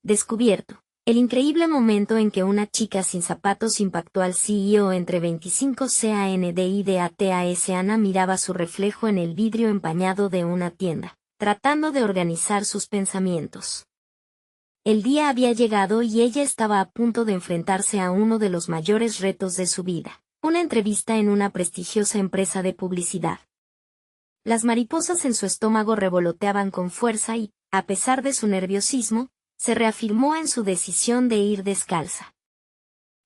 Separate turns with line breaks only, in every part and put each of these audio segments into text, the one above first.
Descubierto. El increíble momento en que una chica sin zapatos impactó al CEO entre 25 CANDIDATAS. Ana miraba su reflejo en el vidrio empañado de una tienda, tratando de organizar sus pensamientos. El día había llegado y ella estaba a punto de enfrentarse a uno de los mayores retos de su vida, una entrevista en una prestigiosa empresa de publicidad. Las mariposas en su estómago revoloteaban con fuerza y, a pesar de su nerviosismo, se reafirmó en su decisión de ir descalza.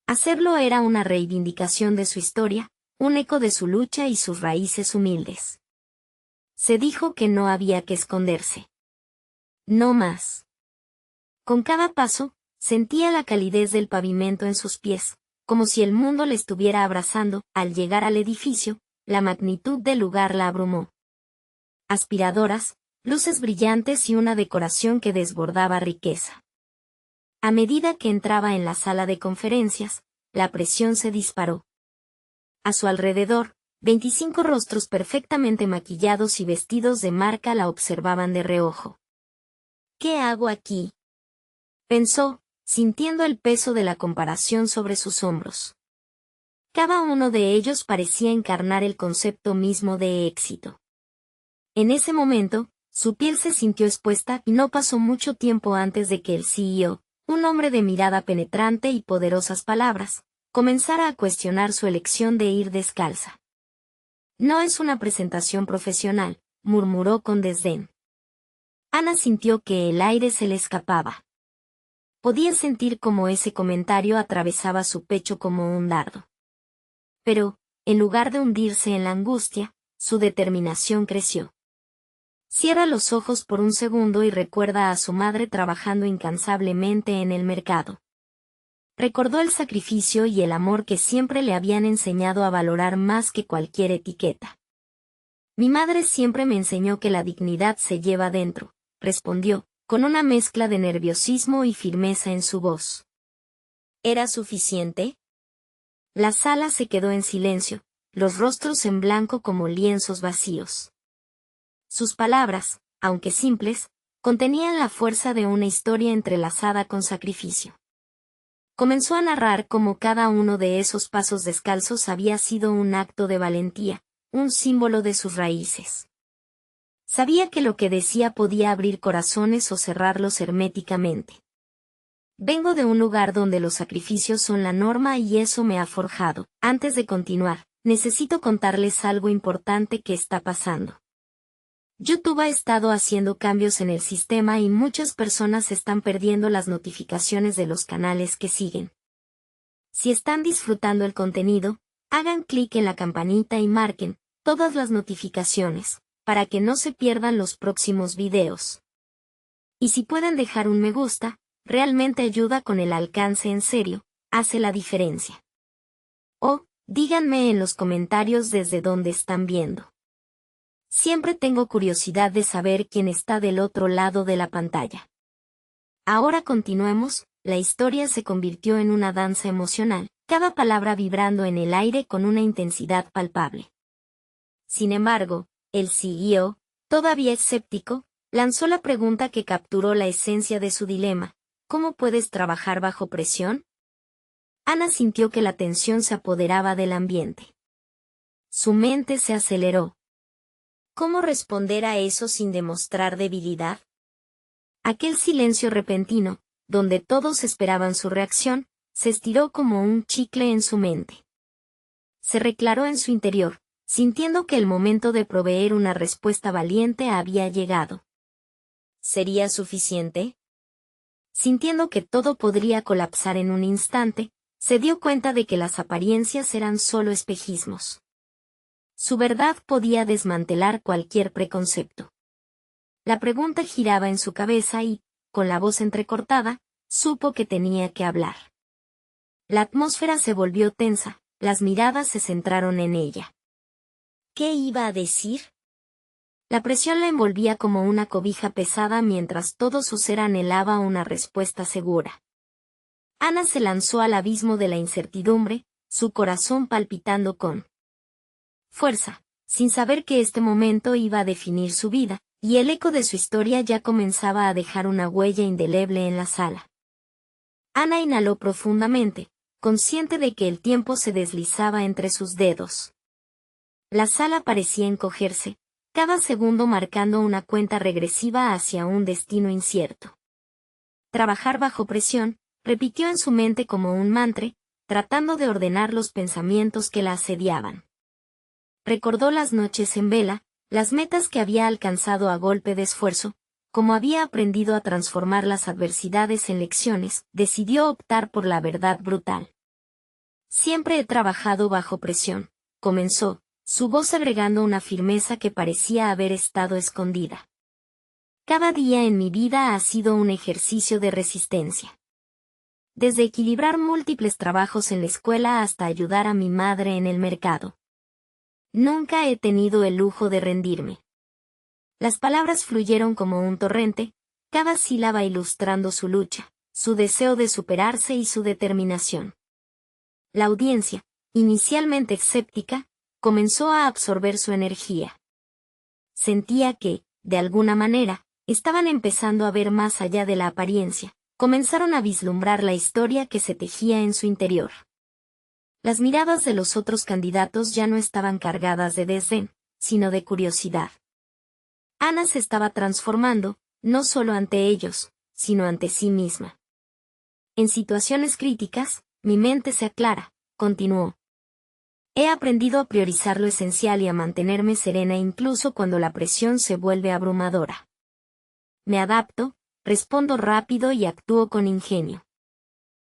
Hacerlo era una reivindicación de su historia, un eco de su lucha y sus raíces humildes. Se dijo que no había que esconderse. No más. Con cada paso, sentía la calidez del pavimento en sus pies, como si el mundo le estuviera abrazando. Al llegar al edificio, la magnitud del lugar la abrumó. Aspiradoras, luces brillantes y una decoración que desbordaba riqueza. A medida que entraba en la sala de conferencias, la presión se disparó. A su alrededor, 25 rostros perfectamente maquillados y vestidos de marca la observaban de reojo. ¿Qué hago aquí?, pensó, sintiendo el peso de la comparación sobre sus hombros. Cada uno de ellos parecía encarnar el concepto mismo de éxito. En ese momento, su piel se sintió expuesta y no pasó mucho tiempo antes de que el CEO, un hombre de mirada penetrante y poderosas palabras, comenzara a cuestionar su elección de ir descalza. No es una presentación profesional, murmuró con desdén. Ana sintió que el aire se le escapaba. Podía sentir cómo ese comentario atravesaba su pecho como un dardo. Pero, en lugar de hundirse en la angustia, su determinación creció. Cierra los ojos por un segundo y recuerda a su madre trabajando incansablemente en el mercado. Recordó el sacrificio y el amor que siempre le habían enseñado a valorar más que cualquier etiqueta. Mi madre siempre me enseñó que la dignidad se lleva dentro, respondió, con una mezcla de nerviosismo y firmeza en su voz. ¿Era suficiente? La sala se quedó en silencio, los rostros en blanco como lienzos vacíos. Sus palabras, aunque simples, contenían la fuerza de una historia entrelazada con sacrificio. Comenzó a narrar cómo cada uno de esos pasos descalzos había sido un acto de valentía, un símbolo de sus raíces. Sabía que lo que decía podía abrir corazones o cerrarlos herméticamente. Vengo de un lugar donde los sacrificios son la norma y eso me ha forjado. Antes de continuar, necesito contarles algo importante que está pasando. YouTube ha estado haciendo cambios en el sistema y muchas personas están perdiendo las notificaciones de los canales que siguen. Si están disfrutando el contenido, hagan clic en la campanita y marquen todas las notificaciones, para que no se pierdan los próximos videos. Y si pueden dejar un me gusta, realmente ayuda con el alcance en serio, hace la diferencia. O, díganme en los comentarios desde dónde están viendo. Siempre tengo curiosidad de saber quién está del otro lado de la pantalla. Ahora continuemos, la historia se convirtió en una danza emocional, cada palabra vibrando en el aire con una intensidad palpable. Sin embargo, el CEO, todavía escéptico, lanzó la pregunta que capturó la esencia de su dilema: ¿cómo puedes trabajar bajo presión? Ana sintió que la tensión se apoderaba del ambiente. Su mente se aceleró. ¿Cómo responder a eso sin demostrar debilidad? Aquel silencio repentino, donde todos esperaban su reacción, se estiró como un chicle en su mente. Se reclaró en su interior, sintiendo que el momento de proveer una respuesta valiente había llegado. ¿Sería suficiente? Sintiendo que todo podría colapsar en un instante, se dio cuenta de que las apariencias eran solo espejismos. Su verdad podía desmantelar cualquier preconcepto. La pregunta giraba en su cabeza y, con la voz entrecortada, supo que tenía que hablar. La atmósfera se volvió tensa, las miradas se centraron en ella. ¿Qué iba a decir? La presión la envolvía como una cobija pesada mientras todo su ser anhelaba una respuesta segura. Ana se lanzó al abismo de la incertidumbre, su corazón palpitando con fuerza, sin saber que este momento iba a definir su vida, y el eco de su historia ya comenzaba a dejar una huella indeleble en la sala. Ana inhaló profundamente, consciente de que el tiempo se deslizaba entre sus dedos. La sala parecía encogerse, cada segundo marcando una cuenta regresiva hacia un destino incierto. Trabajar bajo presión, repitió en su mente como un mantra, tratando de ordenar los pensamientos que la asediaban. Recordó las noches en vela, las metas que había alcanzado a golpe de esfuerzo, como había aprendido a transformar las adversidades en lecciones, decidió optar por la verdad brutal. Siempre he trabajado bajo presión, comenzó, su voz agregando una firmeza que parecía haber estado escondida. Cada día en mi vida ha sido un ejercicio de resistencia. Desde equilibrar múltiples trabajos en la escuela hasta ayudar a mi madre en el mercado. Nunca he tenido el lujo de rendirme. Las palabras fluyeron como un torrente, cada sílaba ilustrando su lucha, su deseo de superarse y su determinación. La audiencia, inicialmente escéptica, comenzó a absorber su energía. Sentía que, de alguna manera, estaban empezando a ver más allá de la apariencia, comenzaron a vislumbrar la historia que se tejía en su interior. Las miradas de los otros candidatos ya no estaban cargadas de desdén, sino de curiosidad. Ana se estaba transformando, no solo ante ellos, sino ante sí misma. En situaciones críticas, mi mente se aclara, continuó. He aprendido a priorizar lo esencial y a mantenerme serena incluso cuando la presión se vuelve abrumadora. Me adapto, respondo rápido y actúo con ingenio.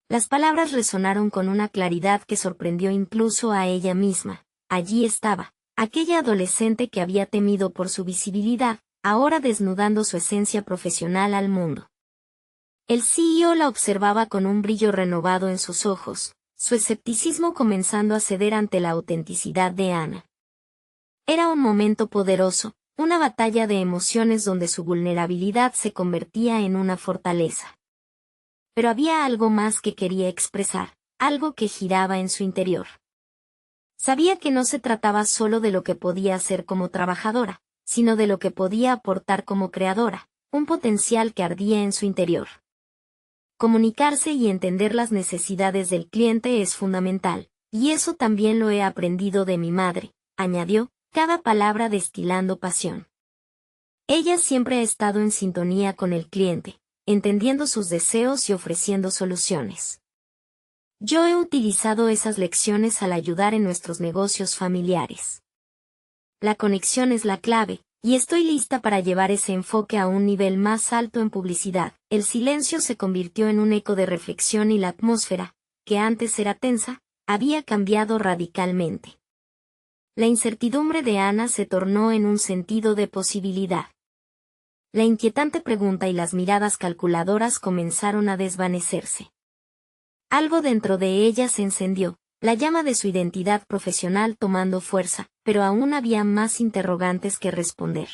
Las palabras resonaron con una claridad que sorprendió incluso a ella misma. Allí estaba, aquella adolescente que había temido por su visibilidad, ahora desnudando su esencia profesional al mundo. El CEO la observaba con un brillo renovado en sus ojos, su escepticismo comenzando a ceder ante la autenticidad de Ana. Era un momento poderoso, una batalla de emociones donde su vulnerabilidad se convertía en una fortaleza. Pero había algo más que quería expresar, algo que giraba en su interior. Sabía que no se trataba solo de lo que podía hacer como trabajadora, sino de lo que podía aportar como creadora, un potencial que ardía en su interior. Comunicarse y entender las necesidades del cliente es fundamental, y eso también lo he aprendido de mi madre, añadió, cada palabra destilando pasión. Ella siempre ha estado en sintonía con el cliente, entendiendo sus deseos y ofreciendo soluciones. Yo he utilizado esas lecciones al ayudar en nuestros negocios familiares. La conexión es la clave, y estoy lista para llevar ese enfoque a un nivel más alto en publicidad. El silencio se convirtió en un eco de reflexión y la atmósfera, que antes era tensa, había cambiado radicalmente. La incertidumbre de Ana se tornó en un sentido de posibilidad. La inquietante pregunta y las miradas calculadoras comenzaron a desvanecerse. Algo dentro de ella se encendió, la llama de su identidad profesional tomando fuerza, pero aún había más interrogantes que responder.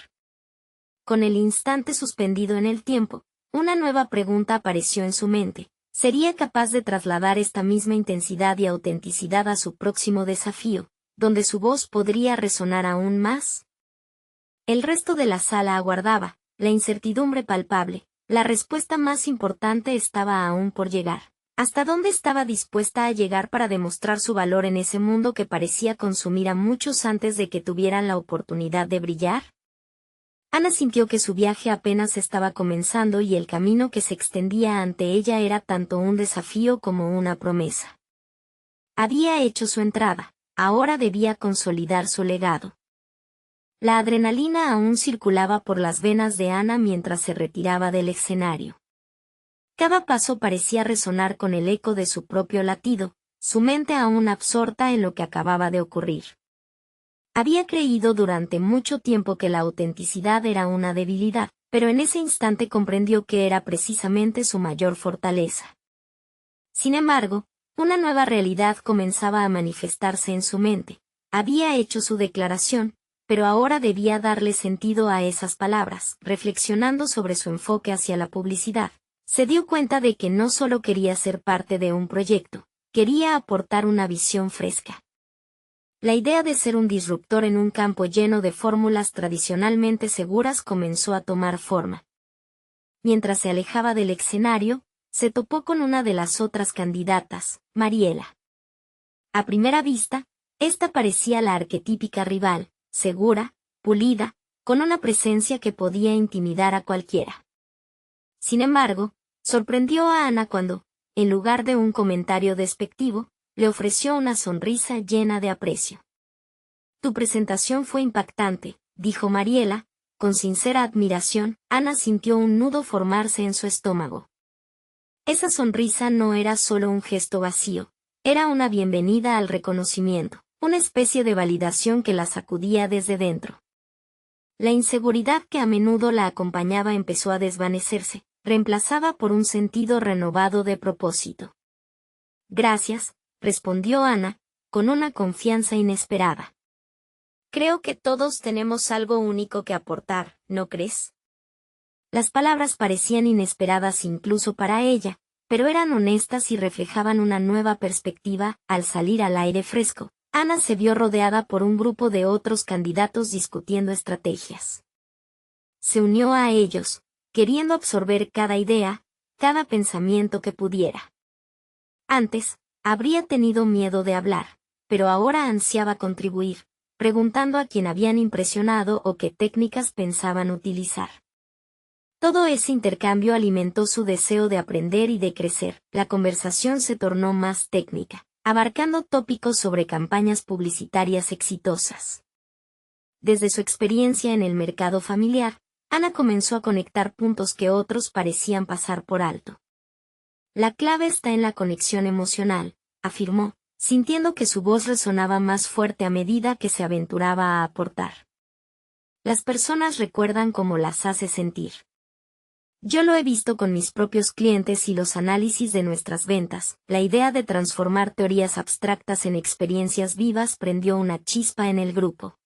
Con el instante suspendido en el tiempo, una nueva pregunta apareció en su mente. ¿Sería capaz de trasladar esta misma intensidad y autenticidad a su próximo desafío, donde su voz podría resonar aún más? El resto de la sala aguardaba, la incertidumbre palpable, la respuesta más importante estaba aún por llegar. ¿Hasta dónde estaba dispuesta a llegar para demostrar su valor en ese mundo que parecía consumir a muchos antes de que tuvieran la oportunidad de brillar? Ana sintió que su viaje apenas estaba comenzando y el camino que se extendía ante ella era tanto un desafío como una promesa. Había hecho su entrada, ahora debía consolidar su legado. La adrenalina aún circulaba por las venas de Ana mientras se retiraba del escenario. Cada paso parecía resonar con el eco de su propio latido, su mente aún absorta en lo que acababa de ocurrir. Había creído durante mucho tiempo que la autenticidad era una debilidad, pero en ese instante comprendió que era precisamente su mayor fortaleza. Sin embargo, una nueva realidad comenzaba a manifestarse en su mente. Había hecho su declaración, pero ahora debía darle sentido a esas palabras. Reflexionando sobre su enfoque hacia la publicidad, se dio cuenta de que no solo quería ser parte de un proyecto, quería aportar una visión fresca. La idea de ser un disruptor en un campo lleno de fórmulas tradicionalmente seguras comenzó a tomar forma. Mientras se alejaba del escenario, se topó con una de las otras candidatas, Mariela. A primera vista, esta parecía la arquetípica rival, segura, pulida, con una presencia que podía intimidar a cualquiera. Sin embargo, sorprendió a Ana cuando, en lugar de un comentario despectivo, le ofreció una sonrisa llena de aprecio. Tu presentación fue impactante, dijo Mariela, con sincera admiración. Ana sintió un nudo formarse en su estómago. Esa sonrisa no era solo un gesto vacío, era una bienvenida al reconocimiento, una especie de validación que la sacudía desde dentro. La inseguridad que a menudo la acompañaba empezó a desvanecerse, reemplazada por un sentido renovado de propósito. Gracias, respondió Ana, con una confianza inesperada. Creo que todos tenemos algo único que aportar, ¿no crees? Las palabras parecían inesperadas incluso para ella, pero eran honestas y reflejaban una nueva perspectiva. Al salir al aire fresco, Ana se vio rodeada por un grupo de otros candidatos discutiendo estrategias. Se unió a ellos, queriendo absorber cada idea, cada pensamiento que pudiera. Antes, habría tenido miedo de hablar, pero ahora ansiaba contribuir, preguntando a quién habían impresionado o qué técnicas pensaban utilizar. Todo ese intercambio alimentó su deseo de aprender y de crecer. La conversación se tornó más técnica, abarcando tópicos sobre campañas publicitarias exitosas. Desde su experiencia en el mercado familiar, Ana comenzó a conectar puntos que otros parecían pasar por alto. La clave está en la conexión emocional, afirmó, sintiendo que su voz resonaba más fuerte a medida que se aventuraba a aportar. Las personas recuerdan cómo las hace sentir. Yo lo he visto con mis propios clientes y los análisis de nuestras ventas. La idea de transformar teorías abstractas en experiencias vivas prendió una chispa en el grupo.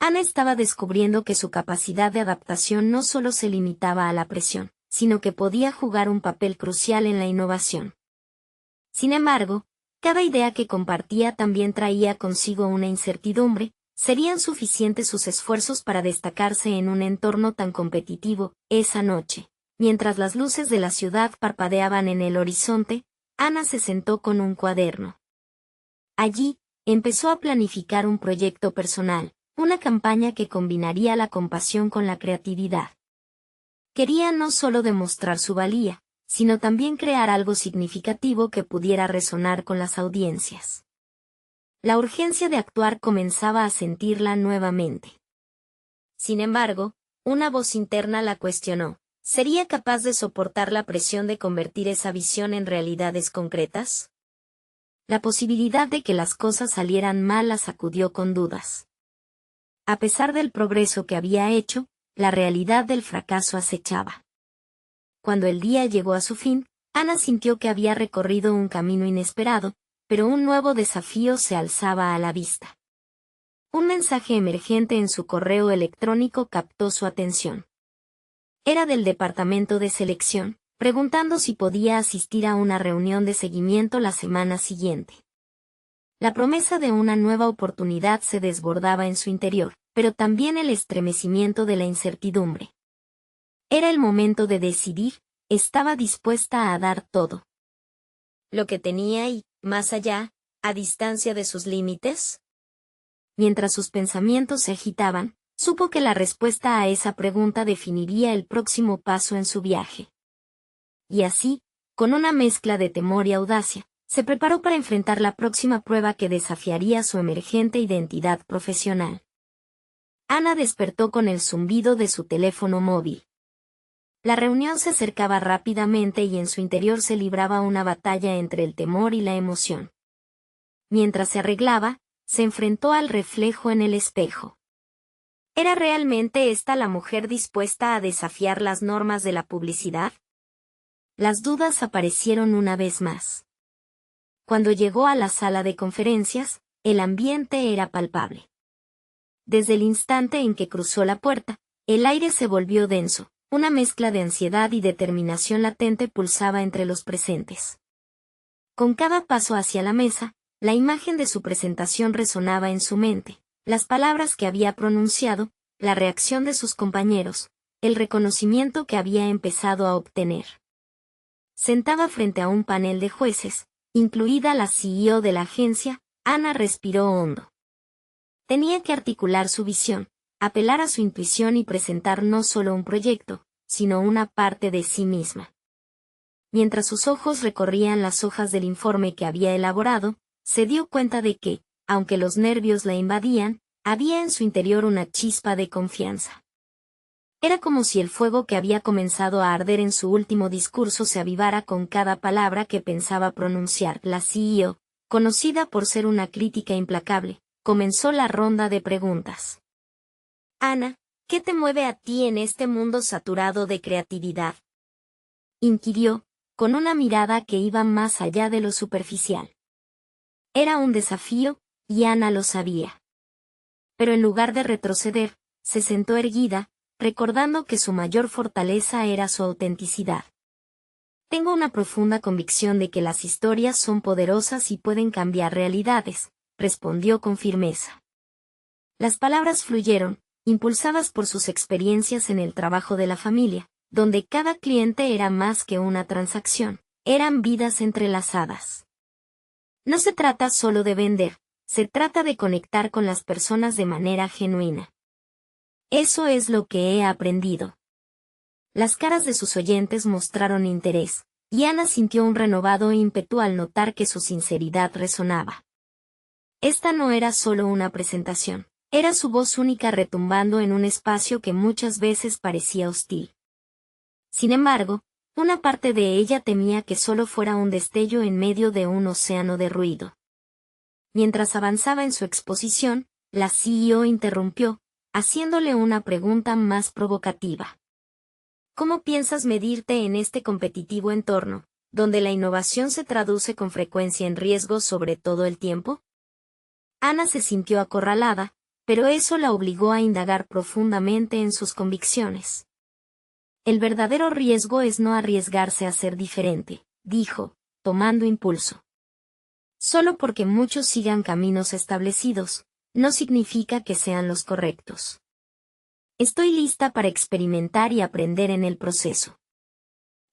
Ana estaba descubriendo que su capacidad de adaptación no solo se limitaba a la presión, sino que podía jugar un papel crucial en la innovación. Sin embargo, cada idea que compartía también traía consigo una incertidumbre. ¿Serían suficientes sus esfuerzos para destacarse en un entorno tan competitivo? Esa noche, mientras las luces de la ciudad parpadeaban en el horizonte, Ana se sentó con un cuaderno. Allí, empezó a planificar un proyecto personal, una campaña que combinaría la compasión con la creatividad. Quería no solo demostrar su valía, sino también crear algo significativo que pudiera resonar con las audiencias. La urgencia de actuar comenzaba a sentirla nuevamente. Sin embargo, una voz interna la cuestionó. ¿Sería capaz de soportar la presión de convertir esa visión en realidades concretas? La posibilidad de que las cosas salieran mal la sacudió con dudas. A pesar del progreso que había hecho, la realidad del fracaso acechaba. Cuando el día llegó a su fin, Ana sintió que había recorrido un camino inesperado, pero un nuevo desafío se alzaba a la vista. Un mensaje emergente en su correo electrónico captó su atención. Era del departamento de selección, preguntando si podía asistir a una reunión de seguimiento la semana siguiente. La promesa de una nueva oportunidad se desbordaba en su interior, pero también el estremecimiento de la incertidumbre. Era el momento de decidir, estaba dispuesta a dar todo. Lo que tenía y, más allá, a distancia de sus límites. Mientras sus pensamientos se agitaban, supo que la respuesta a esa pregunta definiría el próximo paso en su viaje. Y así, con una mezcla de temor y audacia, se preparó para enfrentar la próxima prueba que desafiaría su emergente identidad profesional. Ana despertó con el zumbido de su teléfono móvil. La reunión se acercaba rápidamente y en su interior se libraba una batalla entre el temor y la emoción. Mientras se arreglaba, se enfrentó al reflejo en el espejo. ¿Era realmente esta la mujer dispuesta a desafiar las normas de la publicidad? Las dudas aparecieron una vez más. Cuando llegó a la sala de conferencias, el ambiente era palpable. Desde el instante en que cruzó la puerta, el aire se volvió denso. Una mezcla de ansiedad y determinación latente pulsaba entre los presentes. Con cada paso hacia la mesa, La imagen de su presentación resonaba en su mente, las palabras que había pronunciado, la reacción de sus compañeros, el reconocimiento que había empezado a obtener. Sentada frente a un panel de jueces, incluida la CEO de la agencia, Ana respiró hondo. Tenía que articular su visión, apelar a su intuición y presentar no solo un proyecto, sino una parte de sí misma. Mientras sus ojos recorrían las hojas del informe que había elaborado, se dio cuenta de que, aunque los nervios la invadían, había en su interior una chispa de confianza. Era como si el fuego que había comenzado a arder en su último discurso se avivara con cada palabra que pensaba pronunciar. La CEO, conocida por ser una crítica implacable, comenzó la ronda de preguntas. Ana, ¿qué te mueve a ti en este mundo saturado de creatividad? Inquirió, con una mirada que iba más allá de lo superficial. Era un desafío, y Ana lo sabía. Pero en lugar de retroceder, se sentó erguida, recordando que su mayor fortaleza era su autenticidad. Tengo una profunda convicción de que las historias son poderosas y pueden cambiar realidades, respondió con firmeza. Las palabras fluyeron, impulsadas por sus experiencias en el trabajo de la familia, donde cada cliente era más que una transacción, eran vidas entrelazadas. No se trata solo de vender, se trata de conectar con las personas de manera genuina. Eso es lo que he aprendido. Las caras de sus oyentes mostraron interés, y Ana sintió un renovado ímpetu al notar que su sinceridad resonaba. Esta no era solo una presentación, era su voz única retumbando en un espacio que muchas veces parecía hostil. Sin embargo, una parte de ella temía que solo fuera un destello en medio de un océano de ruido. Mientras avanzaba en su exposición, la CEO interrumpió, haciéndole una pregunta más provocativa. ¿Cómo piensas medirte en este competitivo entorno, donde la innovación se traduce con frecuencia en riesgos sobre todo el tiempo? Ana se sintió acorralada, pero eso la obligó a indagar profundamente en sus convicciones. El verdadero riesgo es no arriesgarse a ser diferente, dijo, tomando impulso. Solo porque muchos sigan caminos establecidos, no significa que sean los correctos. Estoy lista para experimentar y aprender en el proceso.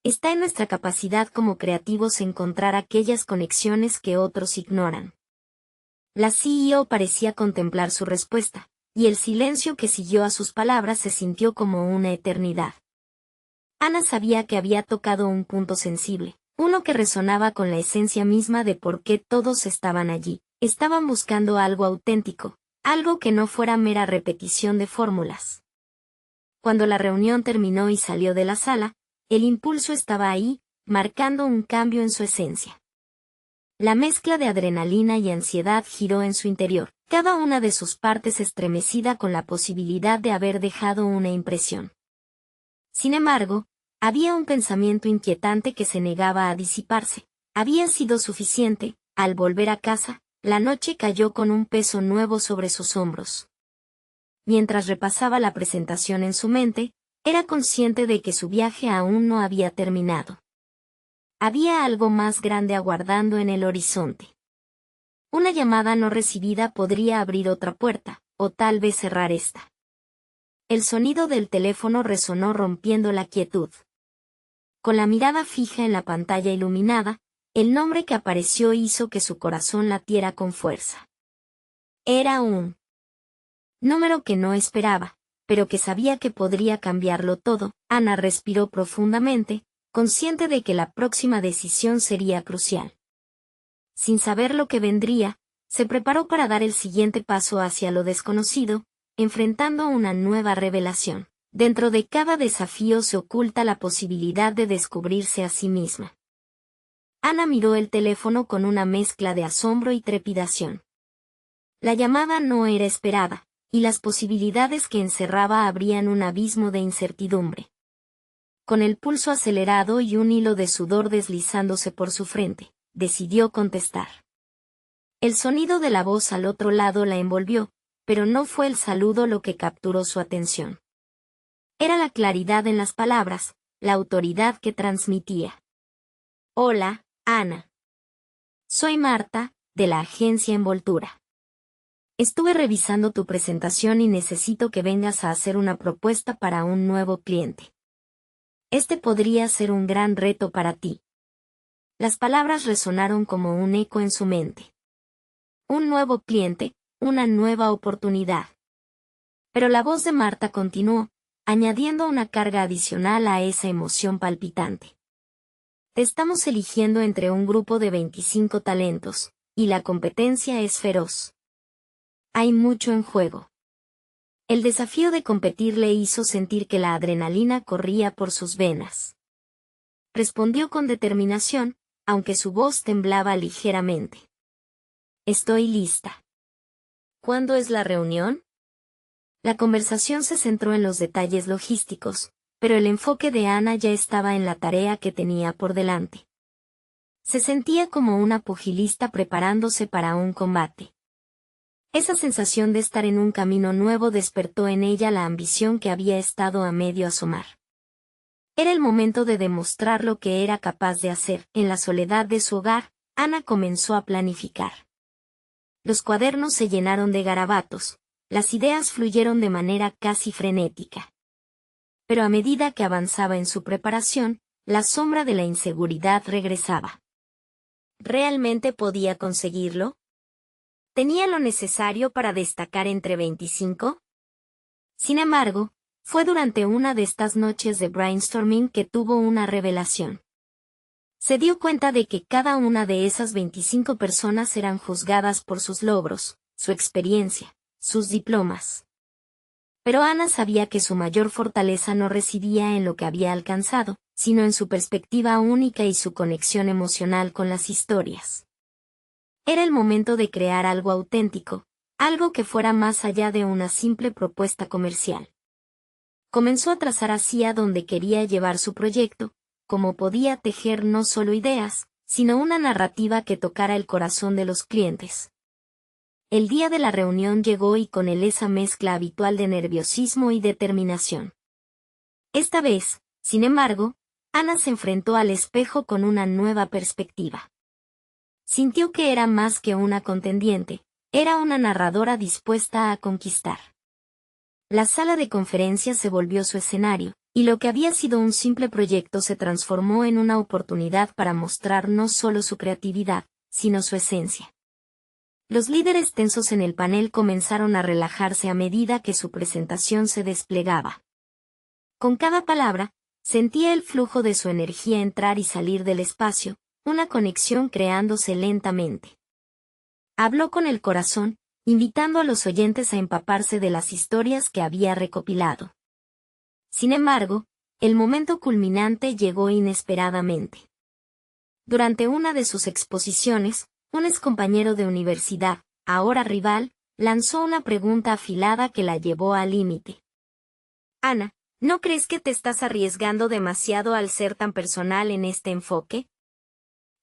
Está en nuestra capacidad como creativos encontrar aquellas conexiones que otros ignoran. La CEO parecía contemplar su respuesta, y el silencio que siguió a sus palabras se sintió como una eternidad. Ana sabía que había tocado un punto sensible, uno que resonaba con la esencia misma de por qué todos estaban allí. Estaban buscando algo auténtico, algo que no fuera mera repetición de fórmulas. Cuando la reunión terminó y salió de la sala, el impulso estaba ahí, marcando un cambio en su esencia. La mezcla de adrenalina y ansiedad giró en su interior, cada una de sus partes estremecida con la posibilidad de haber dejado una impresión. Sin embargo, había un pensamiento inquietante que se negaba a disiparse. Había sido suficiente. Al volver a casa, la noche cayó con un peso nuevo sobre sus hombros. Mientras repasaba la presentación en su mente, era consciente de que su viaje aún no había terminado. Había algo más grande aguardando en el horizonte. Una llamada no recibida podría abrir otra puerta, o tal vez cerrar esta. El sonido del teléfono resonó rompiendo la quietud. Con la mirada fija en la pantalla iluminada, el nombre que apareció hizo que su corazón latiera con fuerza. Era un número que no esperaba, pero que sabía que podría cambiarlo todo. Ana respiró profundamente, consciente de que la próxima decisión sería crucial. Sin saber lo que vendría, se preparó para dar el siguiente paso hacia lo desconocido, enfrentando una nueva revelación. Dentro de cada desafío se oculta la posibilidad de descubrirse a sí misma. Ana miró el teléfono con una mezcla de asombro y trepidación. La llamada no era esperada, y las posibilidades que encerraba abrían un abismo de incertidumbre. Con el pulso acelerado y un hilo de sudor deslizándose por su frente, decidió contestar. El sonido de la voz al otro lado la envolvió, pero no fue el saludo lo que capturó su atención. Era la claridad en las palabras, la autoridad que transmitía. Hola, Ana. Soy Marta, de la agencia Envoltura. Estuve revisando tu presentación y necesito que vengas a hacer una propuesta para un nuevo cliente. Este podría ser un gran reto para ti. Las palabras resonaron como un eco en su mente. Un nuevo cliente, una nueva oportunidad. Pero la voz de Marta continuó, añadiendo una carga adicional a esa emoción palpitante. Te estamos eligiendo entre un grupo de 25 talentos, y la competencia es feroz. Hay mucho en juego. El desafío de competir le hizo sentir que la adrenalina corría por sus venas. Respondió con determinación, aunque su voz temblaba ligeramente. Estoy lista. ¿Cuándo es la reunión? La conversación se centró en los detalles logísticos, pero el enfoque de Ana ya estaba en la tarea que tenía por delante. Se sentía como una pugilista preparándose para un combate. Esa sensación de estar en un camino nuevo despertó en ella la ambición que había estado a medio asomar. Era el momento de demostrar lo que era capaz de hacer. En la soledad de su hogar, Ana comenzó a planificar. Los cuadernos se llenaron de garabatos, las ideas fluyeron de manera casi frenética. Pero a medida que avanzaba en su preparación, la sombra de la inseguridad regresaba. ¿Realmente podía conseguirlo? ¿Tenía lo necesario para destacar entre 25? Sin embargo, fue durante una de estas noches de brainstorming que tuvo una revelación. Se dio cuenta de que cada una de esas 25 personas eran juzgadas por sus logros, su experiencia, sus diplomas. Pero Ana sabía que su mayor fortaleza no residía en lo que había alcanzado, sino en su perspectiva única y su conexión emocional con las historias. Era el momento de crear algo auténtico, algo que fuera más allá de una simple propuesta comercial. Comenzó a trazar hacia dónde quería llevar su proyecto, cómo podía tejer no solo ideas, sino una narrativa que tocara el corazón de los clientes. El día de la reunión llegó y con él esa mezcla habitual de nerviosismo y determinación. Esta vez, sin embargo, Ana se enfrentó al espejo con una nueva perspectiva. Sintió que era más que una contendiente, era una narradora dispuesta a conquistar. La sala de conferencias se volvió su escenario, y lo que había sido un simple proyecto se transformó en una oportunidad para mostrar no solo su creatividad, sino su esencia. Los líderes tensos en el panel comenzaron a relajarse a medida que su presentación se desplegaba. Con cada palabra, sentía el flujo de su energía entrar y salir del espacio, una conexión creándose lentamente. Habló con el corazón, invitando a los oyentes a empaparse de las historias que había recopilado. Sin embargo, el momento culminante llegó inesperadamente. Durante una de sus exposiciones, un excompañero de universidad, ahora rival, lanzó una pregunta afilada que la llevó al límite. Ana, ¿no crees que te estás arriesgando demasiado al ser tan personal en este enfoque?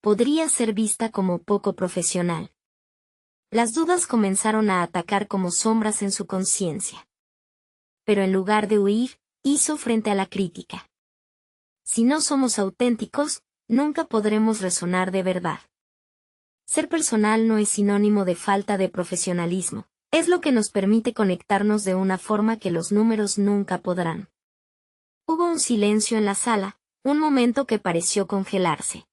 Podría ser vista como poco profesional. Las dudas comenzaron a atacar como sombras en su conciencia. Pero en lugar de huir, hizo frente a la crítica. Si no somos auténticos, nunca podremos resonar de verdad. Ser personal no es sinónimo de falta de profesionalismo, es lo que nos permite conectarnos de una forma que los números nunca podrán. Hubo un silencio en la sala, un momento que pareció congelarse.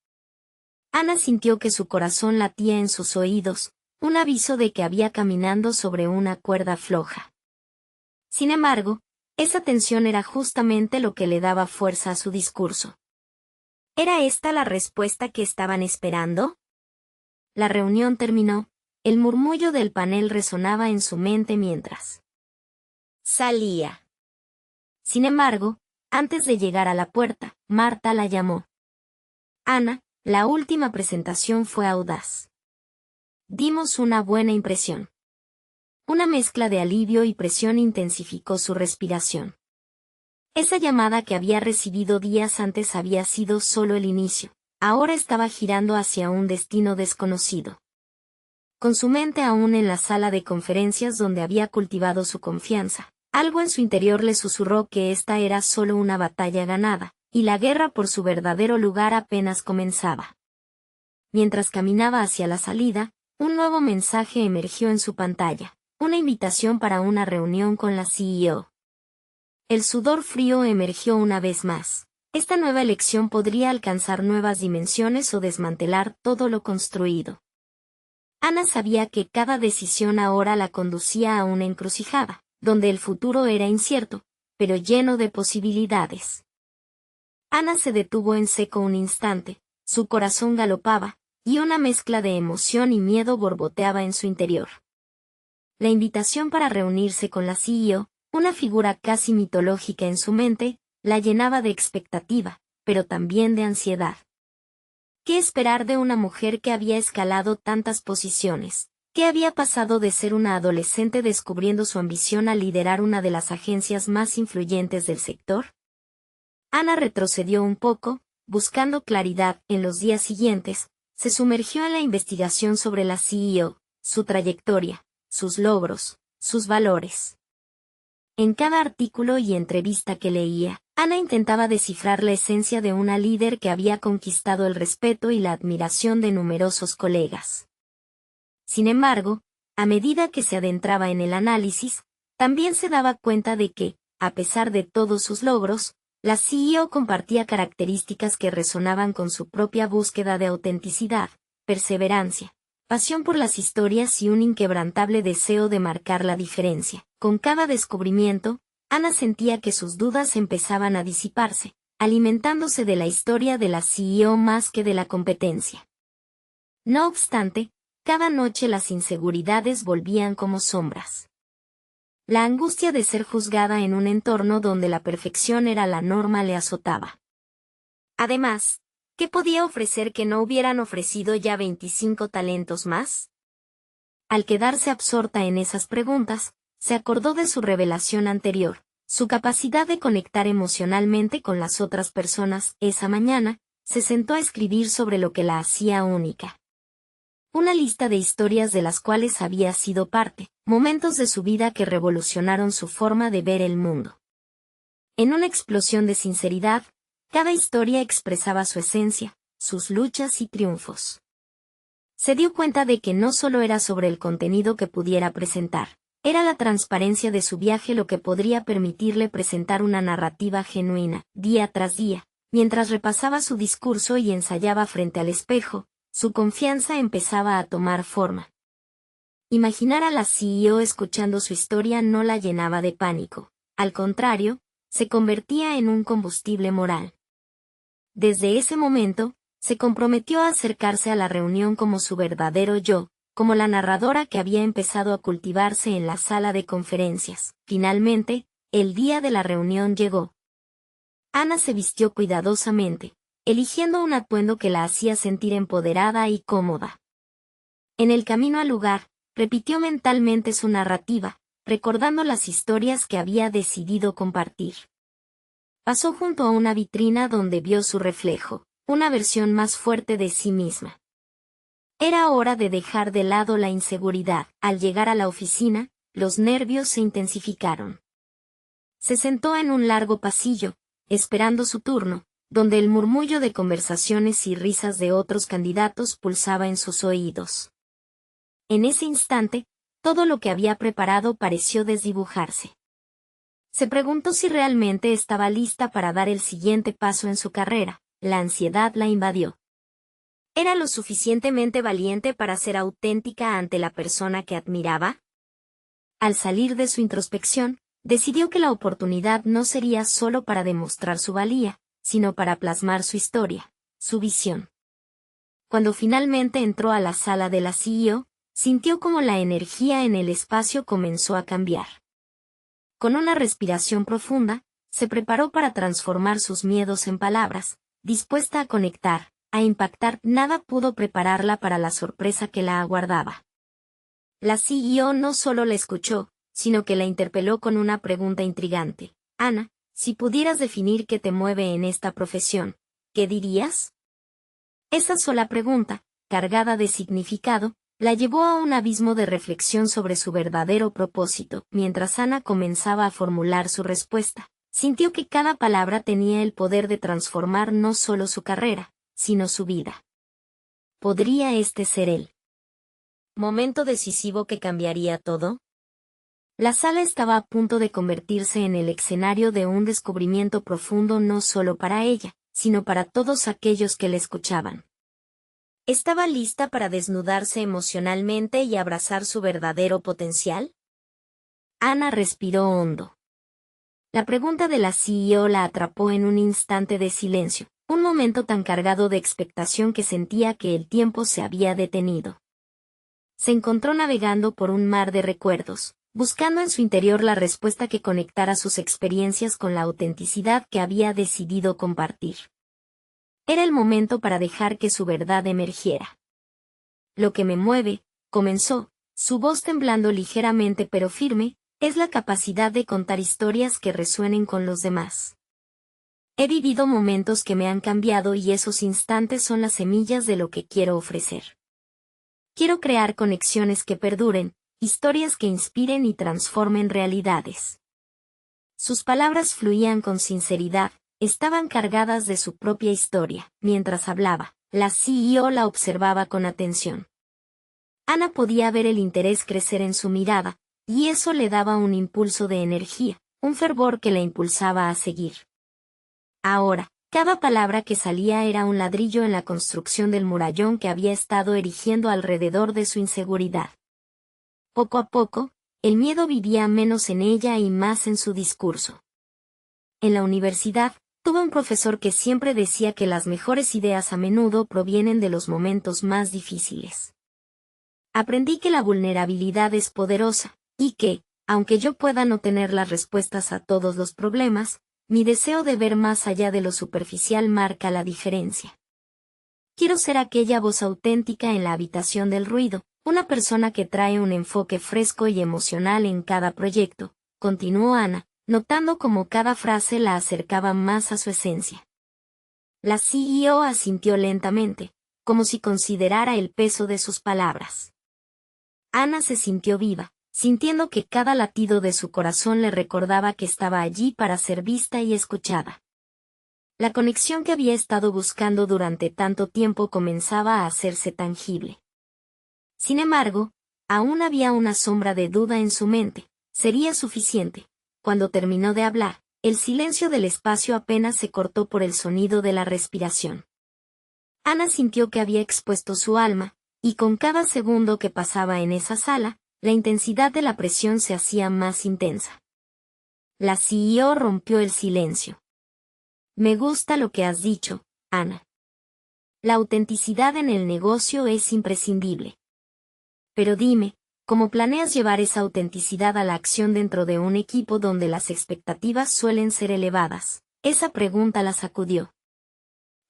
Ana sintió que su corazón latía en sus oídos, un aviso de que había caminando sobre una cuerda floja. Sin embargo, esa tensión era justamente lo que le daba fuerza a su discurso. ¿Era esta la respuesta que estaban esperando? La reunión terminó, el murmullo del panel resonaba en su mente mientras salía. Sin embargo, antes de llegar a la puerta, Marta la llamó. Ana, la última presentación fue audaz. Dimos una buena impresión. Una mezcla de alivio y presión intensificó su respiración. Esa llamada que había recibido días antes había sido solo el inicio, ahora estaba girando hacia un destino desconocido. Con su mente aún en la sala de conferencias donde había cultivado su confianza, algo en su interior le susurró que esta era solo una batalla ganada, y la guerra por su verdadero lugar apenas comenzaba. Mientras caminaba hacia la salida, Un nuevo mensaje emergió en su pantalla, una invitación para una reunión con la CEO. El sudor frío emergió una vez más. Esta nueva elección podría alcanzar nuevas dimensiones o desmantelar todo lo construido. Ana sabía que cada decisión ahora la conducía a una encrucijada, donde el futuro era incierto, pero lleno de posibilidades. Ana se detuvo en seco un instante, su corazón galopaba, y una mezcla de emoción y miedo borboteaba en su interior. La invitación para reunirse con la CEO, una figura casi mitológica en su mente, la llenaba de expectativa, pero también de ansiedad. ¿Qué esperar de una mujer que había escalado tantas posiciones? ¿Qué había pasado de ser una adolescente descubriendo su ambición a liderar una de las agencias más influyentes del sector? Ana retrocedió un poco, buscando claridad. En los días siguientes, se sumergió en la investigación sobre la CEO, su trayectoria, sus logros, sus valores. En cada artículo y entrevista que leía, Ana intentaba descifrar la esencia de una líder que había conquistado el respeto y la admiración de numerosos colegas. Sin embargo, a medida que se adentraba en el análisis, también se daba cuenta de que, a pesar de todos sus logros, la CEO compartía características que resonaban con su propia búsqueda de autenticidad, perseverancia, pasión por las historias y un inquebrantable deseo de marcar la diferencia. Con cada descubrimiento, Ana sentía que sus dudas empezaban a disiparse, alimentándose de la historia de la CEO más que de la competencia. No obstante, cada noche las inseguridades volvían como sombras. La angustia de ser juzgada en un entorno donde la perfección era la norma le azotaba. Además, ¿qué podía ofrecer que no hubieran ofrecido ya 25 talentos más? Al quedarse absorta en esas preguntas, se acordó de su revelación anterior, su capacidad de conectar emocionalmente con las otras personas. Esa mañana, se sentó a escribir sobre lo que la hacía única. Una lista de historias de las cuales había sido parte, momentos de su vida que revolucionaron su forma de ver el mundo. En una explosión de sinceridad, cada historia expresaba su esencia, sus luchas y triunfos. Se dio cuenta de que no solo era sobre el contenido que pudiera presentar, era la transparencia de su viaje lo que podría permitirle presentar una narrativa genuina, día tras día. Mientras repasaba su discurso y ensayaba frente al espejo, su confianza empezaba a tomar forma. Imaginar a la CEO escuchando su historia no la llenaba de pánico, al contrario, se convertía en un combustible moral. Desde ese momento, se comprometió a acercarse a la reunión como su verdadero yo, como la narradora que había empezado a cultivarse en la sala de conferencias. Finalmente, el día de la reunión llegó. Ana se vistió cuidadosamente, eligiendo un atuendo que la hacía sentir empoderada y cómoda. En el camino al lugar, repitió mentalmente su narrativa, recordando las historias que había decidido compartir. Pasó junto a una vitrina donde vio su reflejo, una versión más fuerte de sí misma. Era hora de dejar de lado la inseguridad. Al llegar a la oficina, los nervios se intensificaron. Se sentó en un largo pasillo, esperando su turno, donde el murmullo de conversaciones y risas de otros candidatos pulsaba en sus oídos. En ese instante, todo lo que había preparado pareció desdibujarse. Se preguntó si realmente estaba lista para dar el siguiente paso en su carrera. La ansiedad la invadió. ¿Era lo suficientemente valiente para ser auténtica ante la persona que admiraba? Al salir de su introspección, decidió que la oportunidad no sería solo para demostrar su valía, sino para plasmar su historia, su visión. Cuando finalmente entró a la sala de la CEO, sintió como la energía en el espacio comenzó a cambiar. Con una respiración profunda, se preparó para transformar sus miedos en palabras, dispuesta a conectar, a impactar. Nada pudo prepararla para la sorpresa que la aguardaba. La CEO no solo la escuchó, sino que la interpeló con una pregunta intrigante. Ana, si pudieras definir qué te mueve en esta profesión, ¿qué dirías? Esa sola pregunta, cargada de significado, la llevó a un abismo de reflexión sobre su verdadero propósito. Mientras Ana comenzaba a formular su respuesta, sintió que cada palabra tenía el poder de transformar no solo su carrera, sino su vida. ¿Podría este ser él? Momento decisivo que cambiaría todo. La sala estaba a punto de convertirse en el escenario de un descubrimiento profundo no solo para ella, sino para todos aquellos que la escuchaban. ¿Estaba lista para desnudarse emocionalmente y abrazar su verdadero potencial? Ana respiró hondo. La pregunta de la CEO la atrapó en un instante de silencio, un momento tan cargado de expectación que sentía que el tiempo se había detenido. Se encontró navegando por un mar de recuerdos, buscando en su interior la respuesta que conectara sus experiencias con la autenticidad que había decidido compartir. Era el momento para dejar que su verdad emergiera. Lo que me mueve, comenzó, su voz temblando ligeramente pero firme, es la capacidad de contar historias que resuenen con los demás. He vivido momentos que me han cambiado y esos instantes son las semillas de lo que quiero ofrecer. Quiero crear conexiones que perduren, historias que inspiren y transformen realidades. Sus palabras fluían con sinceridad, estaban cargadas de su propia historia. Mientras hablaba, la CEO la observaba con atención. Ana podía ver el interés crecer en su mirada, y eso le daba un impulso de energía, un fervor que la impulsaba a seguir. Ahora, cada palabra que salía era un ladrillo en la construcción del murallón que había estado erigiendo alrededor de su inseguridad. Poco a poco, el miedo vivía menos en ella y más en su discurso. En la universidad, tuve un profesor que siempre decía que las mejores ideas a menudo provienen de los momentos más difíciles. Aprendí que la vulnerabilidad es poderosa, y que, aunque yo pueda no tener las respuestas a todos los problemas, mi deseo de ver más allá de lo superficial marca la diferencia. Quiero ser aquella voz auténtica en la habitación del ruido, una persona que trae un enfoque fresco y emocional en cada proyecto, continuó Ana, notando cómo cada frase la acercaba más a su esencia. La CEO asintió lentamente, como si considerara el peso de sus palabras. Ana se sintió viva, sintiendo que cada latido de su corazón le recordaba que estaba allí para ser vista y escuchada. La conexión que había estado buscando durante tanto tiempo comenzaba a hacerse tangible. Sin embargo, aún había una sombra de duda en su mente. ¿Sería suficiente? Cuando terminó de hablar, el silencio del espacio apenas se cortó por el sonido de la respiración. Ana sintió que había expuesto su alma, y con cada segundo que pasaba en esa sala, la intensidad de la presión se hacía más intensa. La CEO rompió el silencio. Me gusta lo que has dicho, Ana. La autenticidad en el negocio es imprescindible. Pero dime, ¿cómo planeas llevar esa autenticidad a la acción dentro de un equipo donde las expectativas suelen ser elevadas? Esa pregunta la sacudió.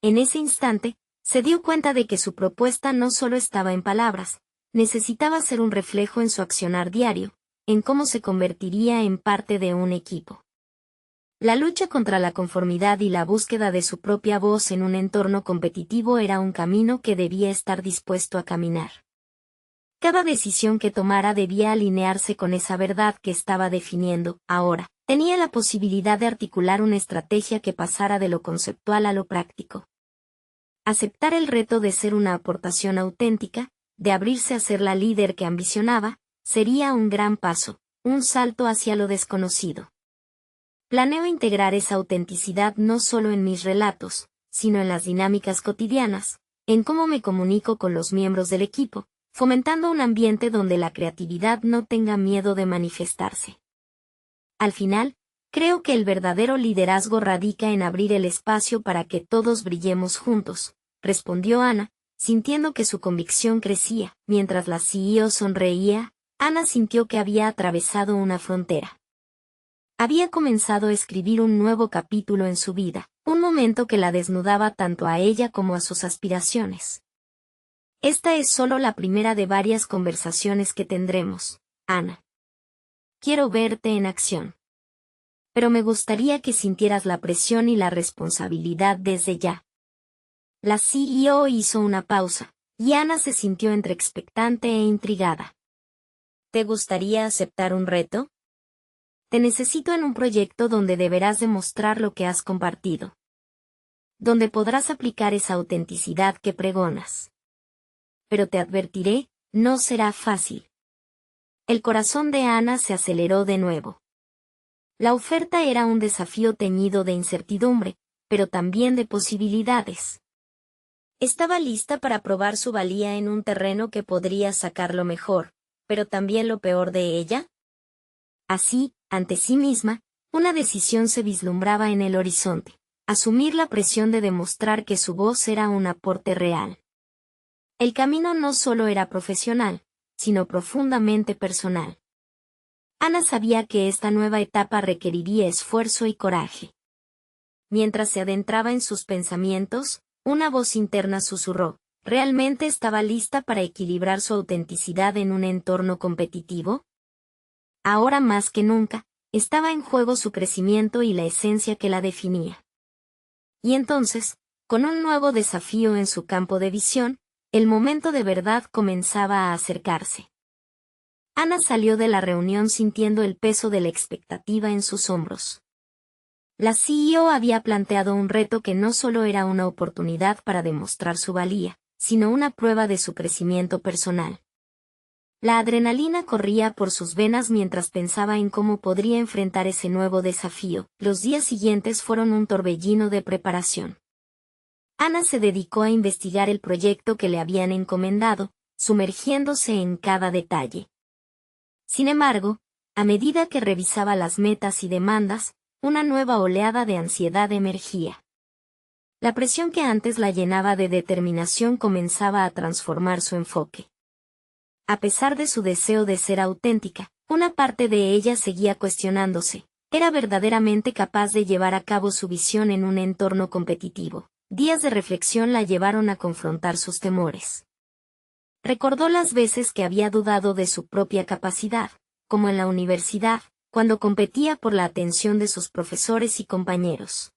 En ese instante, se dio cuenta de que su propuesta no solo estaba en palabras, necesitaba ser un reflejo en su accionar diario, en cómo se convertiría en parte de un equipo. La lucha contra la conformidad y la búsqueda de su propia voz en un entorno competitivo era un camino que debía estar dispuesto a caminar. Cada decisión que tomara debía alinearse con esa verdad que estaba definiendo. Ahora, tenía la posibilidad de articular una estrategia que pasara de lo conceptual a lo práctico. Aceptar el reto de ser una aportación auténtica, de abrirse a ser la líder que ambicionaba, sería un gran paso, un salto hacia lo desconocido. Planeo integrar esa autenticidad no solo en mis relatos, sino en las dinámicas cotidianas, en cómo me comunico con los miembros del equipo, fomentando un ambiente donde la creatividad no tenga miedo de manifestarse. Al final, creo que el verdadero liderazgo radica en abrir el espacio para que todos brillemos juntos, respondió Ana, sintiendo que su convicción crecía. Mientras la CEO sonreía, Ana sintió que había atravesado una frontera. Había comenzado a escribir un nuevo capítulo en su vida, un momento que la desnudaba tanto a ella como a sus aspiraciones. Esta es solo la primera de varias conversaciones que tendremos, Ana. Quiero verte en acción. Pero me gustaría que sintieras la presión y la responsabilidad desde ya. La CEO hizo una pausa, y Ana se sintió entre expectante e intrigada. ¿Te gustaría aceptar un reto? Te necesito en un proyecto donde deberás demostrar lo que has compartido. Donde podrás aplicar esa autenticidad que pregonas. Pero te advertiré, No será fácil. El corazón de Ana se aceleró de nuevo. La oferta era un desafío teñido de incertidumbre, pero también de posibilidades. Estaba lista para probar su valía en un terreno que podría sacar lo mejor, pero también lo peor de ella. Así, ante sí misma, una decisión se vislumbraba en el horizonte: asumir la presión de demostrar que su voz era un aporte real. El camino no solo era profesional, sino profundamente personal. Ana sabía que esta nueva etapa requeriría esfuerzo y coraje. Mientras se adentraba en sus pensamientos, una voz interna susurró: ¿realmente estaba lista para equilibrar su autenticidad en un entorno competitivo? Ahora más que nunca, estaba en juego su crecimiento y la esencia que la definía. Y entonces, con un nuevo desafío en su campo de visión, el momento de verdad comenzaba a acercarse. Ana salió de la reunión sintiendo el peso de la expectativa en sus hombros. La CEO había planteado un reto que no solo era una oportunidad para demostrar su valía, sino una prueba de su crecimiento personal. La adrenalina corría por sus venas mientras pensaba en cómo podría enfrentar ese nuevo desafío. Los días siguientes fueron un torbellino de preparación. Ana se dedicó a investigar el proyecto que le habían encomendado, sumergiéndose en cada detalle. Sin embargo, a medida que revisaba las metas y demandas, una nueva oleada de ansiedad emergía. La presión que antes la llenaba de determinación comenzaba a transformar su enfoque. A pesar de su deseo de ser auténtica, una parte de ella seguía cuestionándose: ¿era verdaderamente capaz de llevar a cabo su visión en un entorno competitivo? Días de reflexión la llevaron a confrontar sus temores. Recordó las veces que había dudado de su propia capacidad, como en la universidad, cuando competía por la atención de sus profesores y compañeros.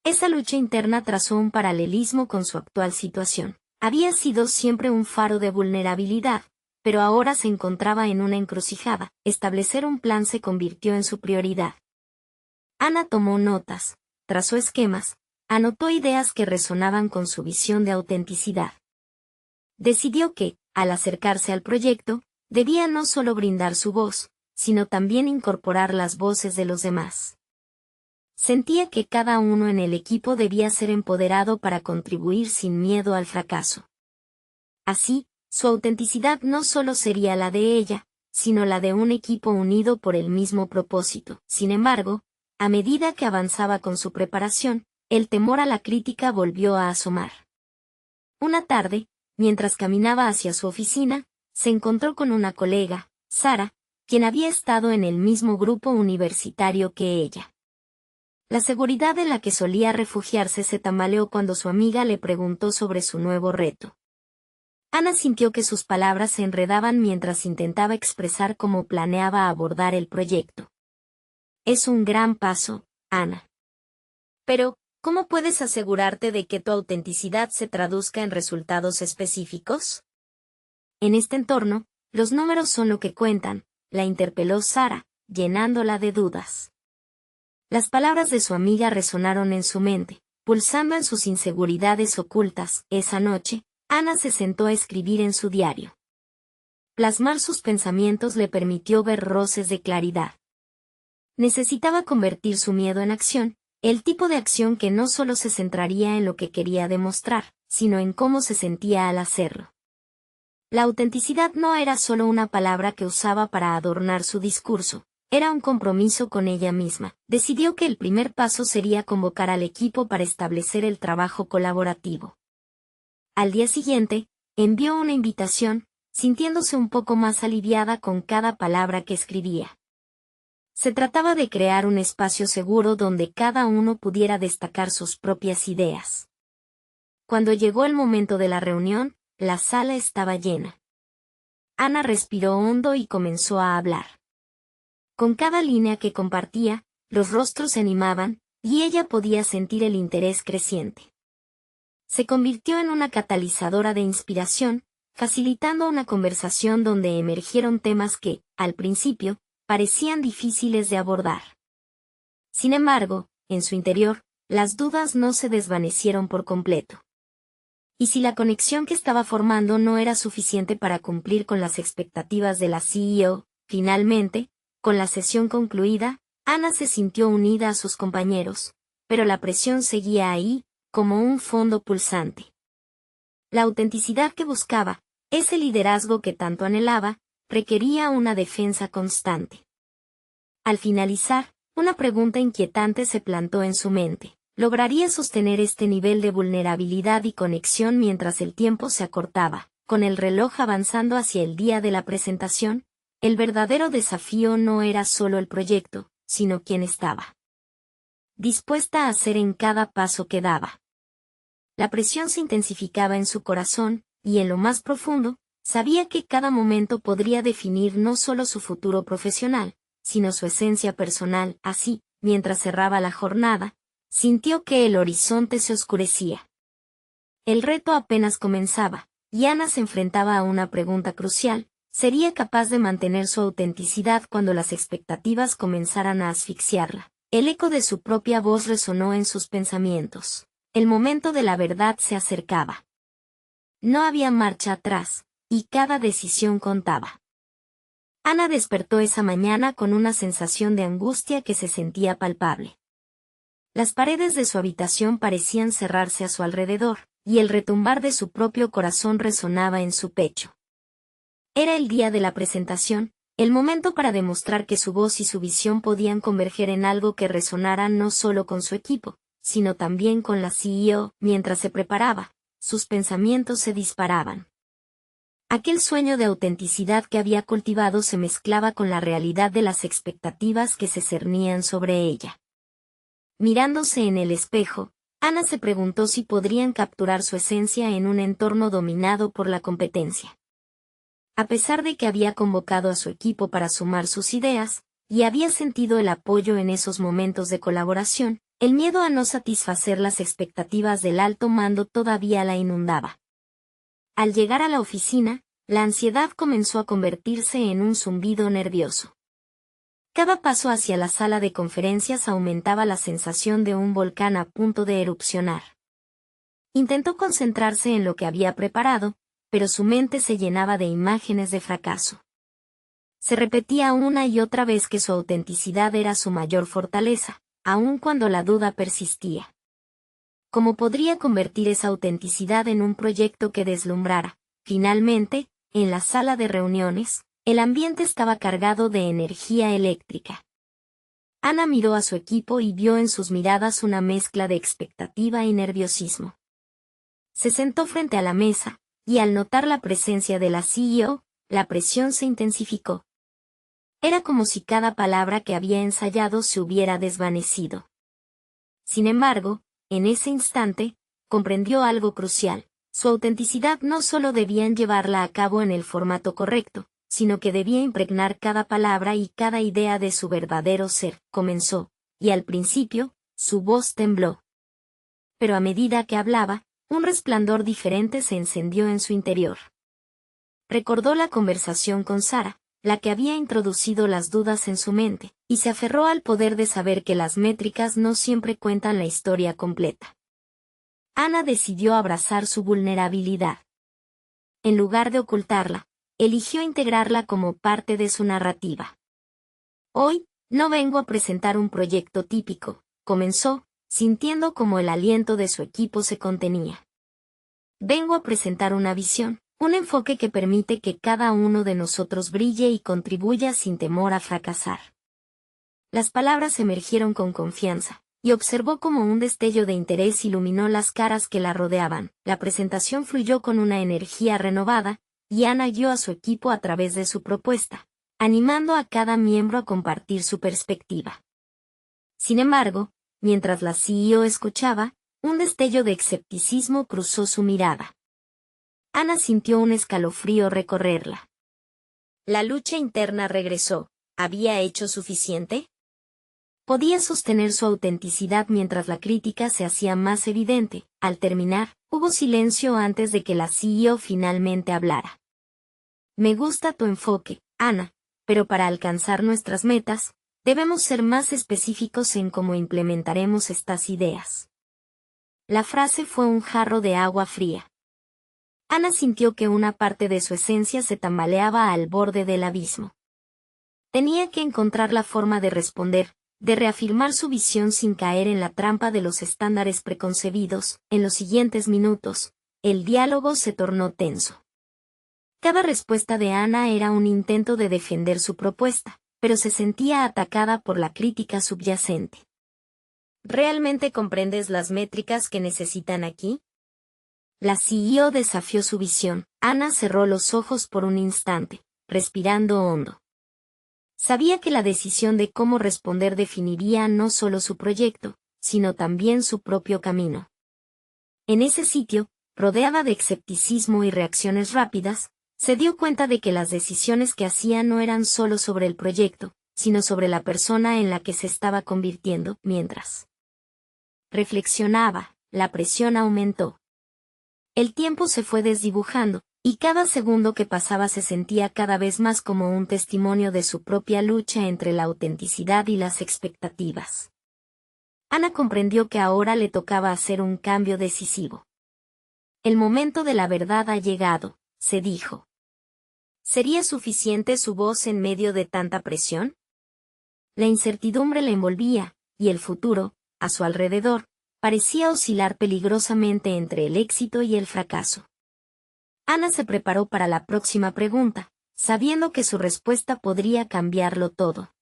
Esa lucha interna trazó un paralelismo con su actual situación. Había sido siempre un faro de vulnerabilidad, pero ahora se encontraba en una encrucijada. Establecer un plan se convirtió en su prioridad. Ana tomó notas, trazó esquemas, anotó ideas que resonaban con su visión de autenticidad. Decidió que, al acercarse al proyecto, debía no solo brindar su voz, sino también incorporar las voces de los demás. Sentía que cada uno en el equipo debía ser empoderado para contribuir sin miedo al fracaso. Así, su autenticidad no solo sería la de ella, sino la de un equipo unido por el mismo propósito. Sin embargo, a medida que avanzaba con su preparación, el temor a la crítica volvió a asomar. Una tarde, mientras caminaba hacia su oficina, se encontró con una colega, Sara, quien había estado en el mismo grupo universitario que ella. La seguridad en la que solía refugiarse se tambaleó cuando su amiga le preguntó sobre su nuevo reto. Ana sintió que sus palabras se enredaban mientras intentaba expresar cómo planeaba abordar el proyecto. Es un gran paso, Ana. Pero, ¿cómo puedes asegurarte de que tu autenticidad se traduzca en resultados específicos? En este entorno, los números son lo que cuentan, la interpeló Sara, llenándola de dudas. Las palabras de su amiga resonaron en su mente, pulsando en sus inseguridades ocultas. Esa noche, Ana se sentó a escribir en su diario. Plasmar sus pensamientos le permitió ver roces de claridad. Necesitaba convertir su miedo en acción, el tipo de acción que no solo se centraría en lo que quería demostrar, sino en cómo se sentía al hacerlo. La autenticidad no era solo una palabra que usaba para adornar su discurso. Era un compromiso con ella misma. Decidió que el primer paso sería convocar al equipo para establecer el trabajo colaborativo. Al día siguiente, envió una invitación, sintiéndose un poco más aliviada con cada palabra que escribía. Se trataba de crear un espacio seguro donde cada uno pudiera destacar sus propias ideas. Cuando llegó el momento de la reunión, la sala estaba llena. Ana respiró hondo y comenzó a hablar. Con cada línea que compartía, los rostros se animaban, y ella podía sentir el interés creciente. Se convirtió en una catalizadora de inspiración, facilitando una conversación donde emergieron temas que, al principio, parecían difíciles de abordar. Sin embargo, en su interior, las dudas no se desvanecieron por completo. Y si la conexión que estaba formando no era suficiente para cumplir con las expectativas de la CEO, finalmente, con la sesión concluida, Ana se sintió unida a sus compañeros, pero la presión seguía ahí, como un fondo pulsante. La autenticidad que buscaba, ese liderazgo que tanto anhelaba, requería una defensa constante. Al finalizar, una pregunta inquietante se plantó en su mente. ¿Lograría sostener este nivel de vulnerabilidad y conexión mientras el tiempo se acortaba? Con el reloj avanzando hacia el día de la presentación, el verdadero desafío no era solo el proyecto, sino quién estaba dispuesta a hacer en cada paso que daba. La presión se intensificaba en su corazón, y en lo más profundo, sabía que cada momento podría definir no solo su futuro profesional, sino su esencia personal. Así, mientras cerraba la jornada, sintió que el horizonte se oscurecía. El reto apenas comenzaba, y Ana se enfrentaba a una pregunta crucial: ¿sería capaz de mantener su autenticidad cuando las expectativas comenzaran a asfixiarla? El eco de su propia voz resonó en sus pensamientos. El momento de la verdad se acercaba. No había marcha atrás, y cada decisión contaba. Ana despertó esa mañana con una sensación de angustia que se sentía palpable. Las paredes de su habitación parecían cerrarse a su alrededor, y el retumbar de su propio corazón resonaba en su pecho. Era el día de la presentación, el momento para demostrar que su voz y su visión podían converger en algo que resonara no solo con su equipo, sino también con la CEO. Mientras se preparaba, sus pensamientos se disparaban. Aquel sueño de autenticidad que había cultivado se mezclaba con la realidad de las expectativas que se cernían sobre ella. Mirándose en el espejo, Ana se preguntó si podrían capturar su esencia en un entorno dominado por la competencia. A pesar de que había convocado a su equipo para sumar sus ideas, y había sentido el apoyo en esos momentos de colaboración, el miedo a no satisfacer las expectativas del alto mando todavía la inundaba. Al llegar a la oficina, la ansiedad comenzó a convertirse en un zumbido nervioso. Cada paso hacia la sala de conferencias aumentaba la sensación de un volcán a punto de erupcionar. Intentó concentrarse en lo que había preparado, pero su mente se llenaba de imágenes de fracaso. Se repetía una y otra vez que su autenticidad era su mayor fortaleza, aun cuando la duda persistía. ¿Cómo podría convertir esa autenticidad en un proyecto que deslumbrara? Finalmente, en la sala de reuniones, el ambiente estaba cargado de energía eléctrica. Ana miró a su equipo y vio en sus miradas una mezcla de expectativa y nerviosismo. Se sentó frente a la mesa, y al notar la presencia de la CEO, la presión se intensificó. Era como si cada palabra que había ensayado se hubiera desvanecido. Sin embargo, en ese instante, comprendió algo crucial: su autenticidad no solo debían llevarla a cabo en el formato correcto, sino que debía impregnar cada palabra y cada idea de su verdadero ser. Comenzó, y al principio, su voz tembló. Pero a medida que hablaba, un resplandor diferente se encendió en su interior. Recordó la conversación con Sara, la que había introducido las dudas en su mente, y se aferró al poder de saber que las métricas no siempre cuentan la historia completa. Ana decidió abrazar su vulnerabilidad. En lugar de ocultarla, eligió integrarla como parte de su narrativa. Hoy, no vengo a presentar un proyecto típico, comenzó, sintiendo como el aliento de su equipo se contenía. Vengo a presentar una visión, un enfoque que permite que cada uno de nosotros brille y contribuya sin temor a fracasar. Las palabras emergieron con confianza, y observó cómo un destello de interés iluminó las caras que la rodeaban. La presentación fluyó con una energía renovada, y Ana guió a su equipo a través de su propuesta, animando a cada miembro a compartir su perspectiva. Sin embargo, mientras la CEO escuchaba, un destello de escepticismo cruzó su mirada. Ana sintió un escalofrío recorrerla. La lucha interna regresó. ¿Había hecho suficiente? Podía sostener su autenticidad mientras la crítica se hacía más evidente. Al terminar, hubo silencio antes de que la CEO finalmente hablara. Me gusta tu enfoque, Ana, pero para alcanzar nuestras metas, debemos ser más específicos en cómo implementaremos estas ideas. La frase fue un jarro de agua fría. Ana sintió que una parte de su esencia se tambaleaba al borde del abismo. Tenía que encontrar la forma de responder, de reafirmar su visión sin caer en la trampa de los estándares preconcebidos. En los siguientes minutos, el diálogo se tornó tenso. Cada respuesta de Ana era un intento de defender su propuesta, pero se sentía atacada por la crítica subyacente. ¿Realmente comprendes las métricas que necesitan aquí? La CEO desafió su visión. Ana cerró los ojos por un instante, respirando hondo. Sabía que la decisión de cómo responder definiría no solo su proyecto, sino también su propio camino. En ese sitio, rodeada de escepticismo y reacciones rápidas, se dio cuenta de que las decisiones que hacía no eran solo sobre el proyecto, sino sobre la persona en la que se estaba convirtiendo. Mientras reflexionaba, la presión aumentó. El tiempo se fue desdibujando, y cada segundo que pasaba se sentía cada vez más como un testimonio de su propia lucha entre la autenticidad y las expectativas. Ana comprendió que ahora le tocaba hacer un cambio decisivo. El momento de la verdad ha llegado, se dijo. ¿Sería suficiente su voz en medio de tanta presión? La incertidumbre la envolvía, y el futuro, a su alrededor, parecía oscilar peligrosamente entre el éxito y el fracaso. Ana se preparó para la próxima pregunta, sabiendo que su respuesta podría cambiarlo todo.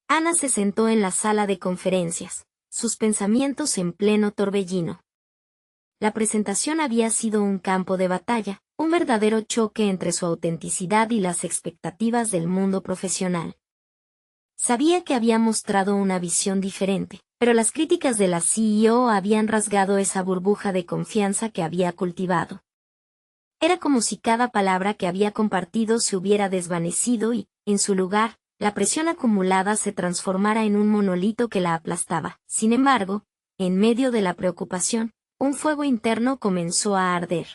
Ana se sentó en la sala de conferencias, sus pensamientos en pleno torbellino. La presentación había sido un campo de batalla, un verdadero choque entre su autenticidad y las expectativas del mundo profesional. Sabía que había mostrado una visión diferente, pero las críticas de la CEO habían rasgado esa burbuja de confianza que había cultivado. Era como si cada palabra que había compartido se hubiera desvanecido y, en su lugar, la presión acumulada se transformara en un monolito que la aplastaba. Sin embargo, en medio de la preocupación, un fuego interno comenzó a arder.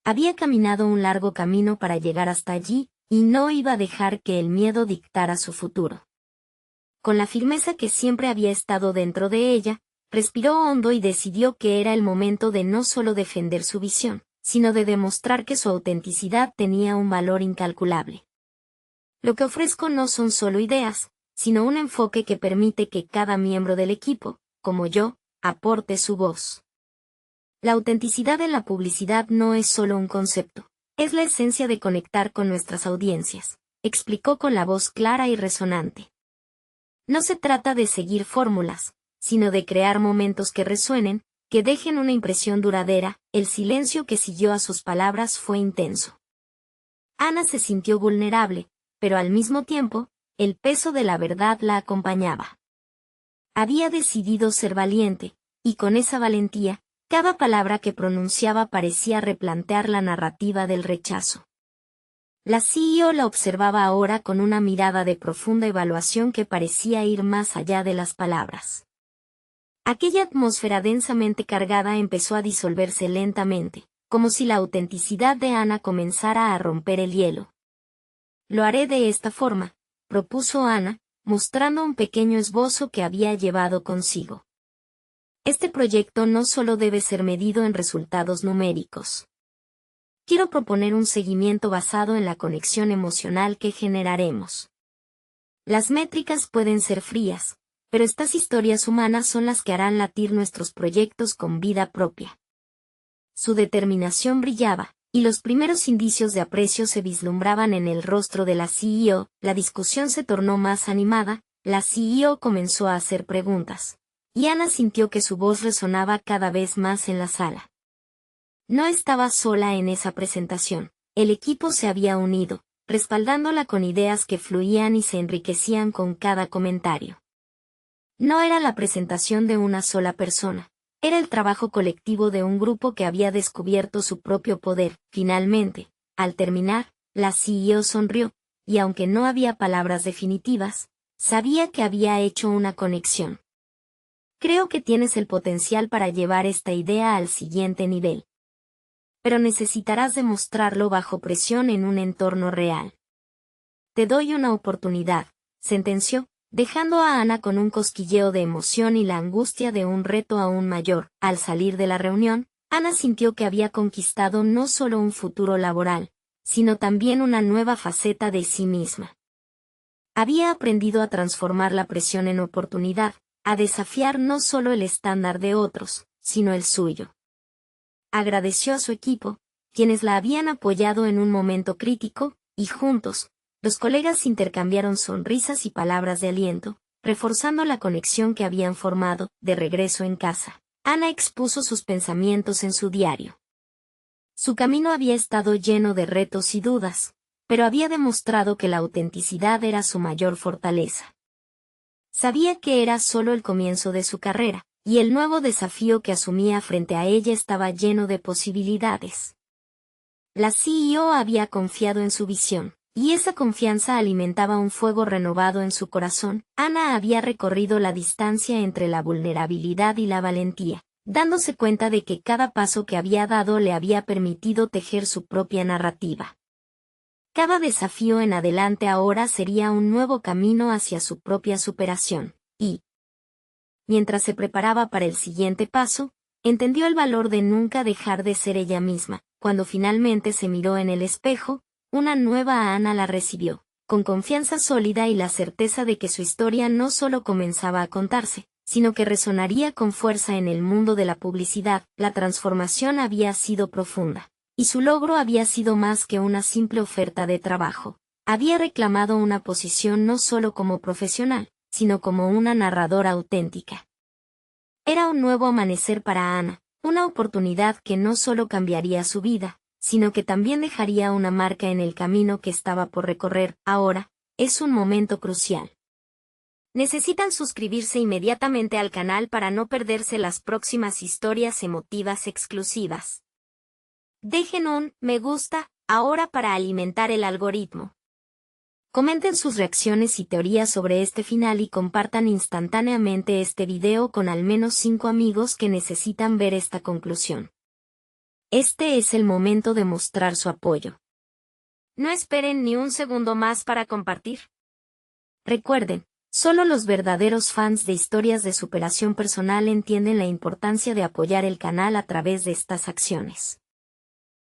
Había caminado un largo camino para llegar hasta allí, y no iba a dejar que el miedo dictara su futuro. Con la firmeza que siempre había estado dentro de ella, respiró hondo y decidió que era el momento de no solo defender su visión, sino de demostrar que su autenticidad tenía un valor incalculable. Lo que ofrezco no son solo ideas, sino un enfoque que permite que cada miembro del equipo, como yo, aporte su voz. La autenticidad en la publicidad no es solo un concepto, es la esencia de conectar con nuestras audiencias, explicó con la voz clara y resonante. No se trata de seguir fórmulas, sino de crear momentos que resuenen, que dejen una impresión duradera. El silencio que siguió a sus palabras fue intenso. Ana se sintió vulnerable, pero al mismo tiempo, el peso de la verdad la acompañaba. Había decidido ser valiente, y con esa valentía, cada palabra que pronunciaba parecía replantear la narrativa del rechazo. La CEO la observaba ahora con una mirada de profunda evaluación que parecía ir más allá de las palabras. Aquella atmósfera densamente cargada empezó a disolverse lentamente, como si la autenticidad de Ana comenzara a romper el hielo. Lo haré de esta forma, propuso Ana, mostrando un pequeño esbozo que había llevado consigo. Este proyecto no solo debe ser medido en resultados numéricos. Quiero proponer un seguimiento basado en la conexión emocional que generaremos. Las métricas pueden ser frías, pero estas historias humanas son las que harán latir nuestros proyectos con vida propia. Su determinación brillaba, y los primeros indicios de aprecio se vislumbraban en el rostro de la CEO. La discusión se tornó más animada, la CEO comenzó a hacer preguntas, y Ana sintió que su voz resonaba cada vez más en la sala. No estaba sola en esa presentación, el equipo se había unido, respaldándola con ideas que fluían y se enriquecían con cada comentario. No era la presentación de una sola persona, era el trabajo colectivo de un grupo que había descubierto su propio poder. Finalmente, al terminar, la CEO sonrió, y aunque no había palabras definitivas, sabía que había hecho una conexión. Creo que tienes el potencial para llevar esta idea al siguiente nivel. Pero necesitarás demostrarlo bajo presión en un entorno real. Te doy una oportunidad, sentenció, dejando a Ana con un cosquilleo de emoción y la angustia de un reto aún mayor. Al salir de la reunión, Ana sintió que había conquistado no solo un futuro laboral, sino también una nueva faceta de sí misma. Había aprendido a transformar la presión en oportunidad, a desafiar no solo el estándar de otros, sino el suyo. Agradeció a su equipo, quienes la habían apoyado en un momento crítico, y juntos, los colegas intercambiaron sonrisas y palabras de aliento, reforzando la conexión que habían formado. De regreso en casa, Ana expuso sus pensamientos en su diario. Su camino había estado lleno de retos y dudas, pero había demostrado que la autenticidad era su mayor fortaleza. Sabía que era solo el comienzo de su carrera, y el nuevo desafío que asumía frente a ella estaba lleno de posibilidades. La CEO había confiado en su visión, y esa confianza alimentaba un fuego renovado en su corazón. Ana había recorrido la distancia entre la vulnerabilidad y la valentía, dándose cuenta de que cada paso que había dado le había permitido tejer su propia narrativa. Cada desafío en adelante ahora sería un nuevo camino hacia su propia superación, y, mientras se preparaba para el siguiente paso, entendió el valor de nunca dejar de ser ella misma. Cuando finalmente se miró en el espejo, una nueva Ana la recibió, con confianza sólida y la certeza de que su historia no solo comenzaba a contarse, sino que resonaría con fuerza en el mundo de la publicidad. La transformación había sido profunda, y su logro había sido más que una simple oferta de trabajo. Había reclamado una posición no solo como profesional, sino como una narradora auténtica. Era un nuevo amanecer para Ana, una oportunidad que no solo cambiaría su vida, sino que también dejaría una marca en el camino que estaba por recorrer. Ahora, es un momento crucial. Necesitan suscribirse inmediatamente al canal para no perderse las próximas historias emotivas exclusivas. Dejen un me gusta ahora para alimentar el algoritmo. Comenten sus reacciones y teorías sobre este final y compartan instantáneamente este video con al menos 5 amigos que necesitan ver esta conclusión. Este es el momento de mostrar su apoyo. No esperen ni un segundo más para compartir. Recuerden, solo los verdaderos fans de historias de superación personal entienden la importancia de apoyar el canal a través de estas acciones.